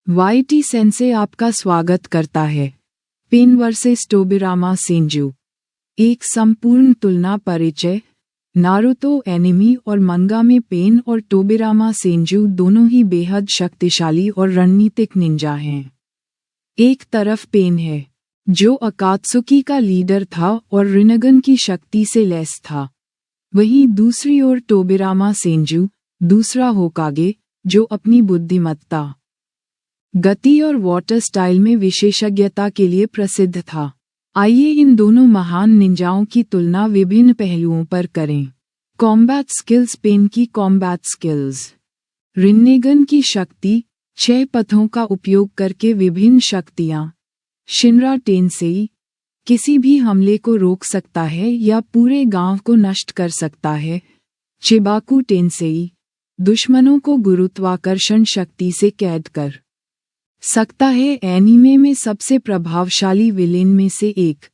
YT sense आपका स्वागत करता है। पेन वर्सेस टोबिरामा सेंजू, एक संपूर्ण तुलना परिचय। नारुतो एनिमी और मंगा में पेन और टोबिरामा सेंजू दोनों ही बेहद शक्तिशाली और रणनीतिक निंजा हैं। एक तरफ पेन है, जो अकात्सुकी का लीडर था और रिनेगन की शक्ति से लैस था। वहीं दूसरी ओर टोबिरामा सेंजू, दूसरा होकागे, जो अपनी बुद्धिमत्ता, गति और वाटर स्टाइल में विशेषज्ञता के लिए प्रसिद्ध था। आइए इन दोनों महान निंजाओं की तुलना विभिन्न पहलुओं पर करें। Combat skills. पेन की कॉम्बैट स्किल्स। रिन्नेगन की शक्ति, 6 पथों का उपयोग करके विभिन्न शक्तियाँ। शिनरा टेंसेई, किसी भी हमले को रोक सकता है या पूरे गांव को नष्ट कर सकता है। चिबाकू टेंसेई, दुश्मनों को गुरुत्वाकर्षण शक्ति से कैद कर सकता है। एनीमे में सबसे प्रभावशाली विलेन में से एक।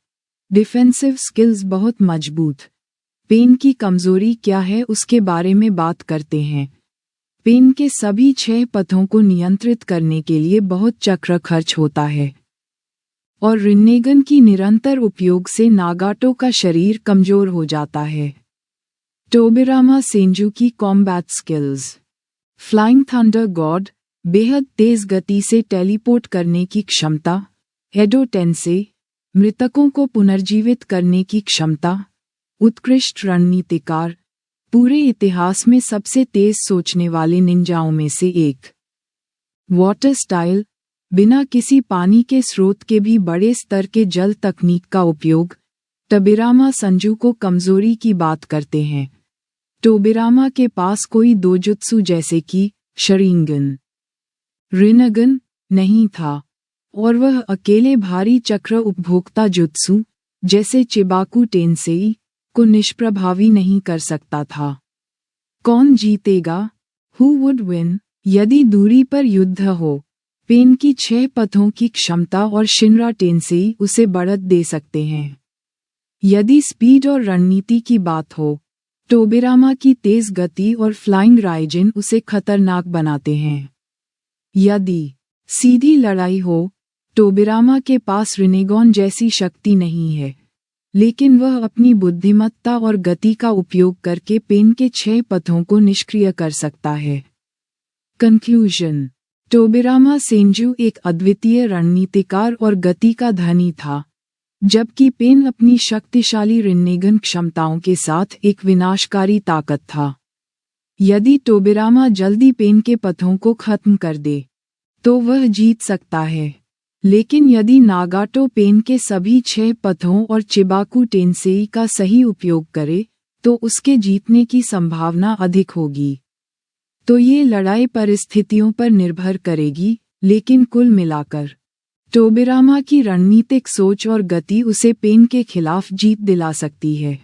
डिफेंसिव स्किल्स बहुत मजबूत। पेन की कमजोरी क्या है उसके बारे में बात करते हैं। पेन के सभी 6 पथों को नियंत्रित करने के लिए बहुत चक्र खर्च होता है और रिन्नेगन की निरंतर उपयोग से नागाटो का शरीर कमजोर हो जाता है। टोबिरामा सेंजू की combat skills. Flying thunder God, बेहद तेज गति से टेलीपोर्ट करने की क्षमता। एडो टेंसे, मृतकों को पुनर्जीवित करने की क्षमता। उत्कृष्ट रणनीतिकार, पूरे इतिहास में सबसे तेज सोचने वाले निंजाओं में से एक। वाटर स्टाइल, बिना किसी पानी के स्रोत के भी बड़े स्तर के जल तकनीक का उपयोग। टोबिरामा सेंजू को कमजोरी की बात करते हैं। टोबिरामा के पास कोई दोजुत्सु जैसे कि शरिंगन, रिनेगन नहीं था और वह अकेले भारी चक्र उपभोक्ता जुत्सु जैसे चिबाकू टेंसेई को निष्प्रभावी नहीं कर सकता था। कौन जीतेगा? Who would win? यदि दूरी पर युद्ध हो, पेन की 6 पथों की क्षमता और शिनरा टेंसेई उसे बढ़त दे सकते हैं। यदि स्पीड और रणनीति की बात हो, टोबिरामा की तेज गति और फ्लाइंग राइजिन उसे खतरनाक बनाते हैं। यदि सीधी लड़ाई हो, टोबिरामा के पास रिनेगन जैसी शक्ति नहीं है, लेकिन वह अपनी बुद्धिमत्ता और गति का उपयोग करके पेन के 6 पथों को निष्क्रिय कर सकता है। कंक्लूजन। टोबिरामा सेंजू एक अद्वितीय रणनीतिकार और गति का धनी था, जबकि पेन अपनी शक्तिशाली रिन्नेगन क्षमताओं के साथ एक विनाशकारी ताकत था। यदि टोबिरामा जल्दी पेन के पथों को खत्म कर दे, तो वह जीत सकता है, लेकिन यदि नागाटो पेन के सभी 6 पथों और चिबाकू टेंसेई का सही उपयोग करे, तो उसके जीतने की संभावना अधिक होगी। तो ये लड़ाई परिस्थितियों पर निर्भर करेगी, लेकिन कुल मिलाकर टोबिरामा की रणनीतिक सोच और गति उसे पेन के खिलाफ जीत दिला सकती है।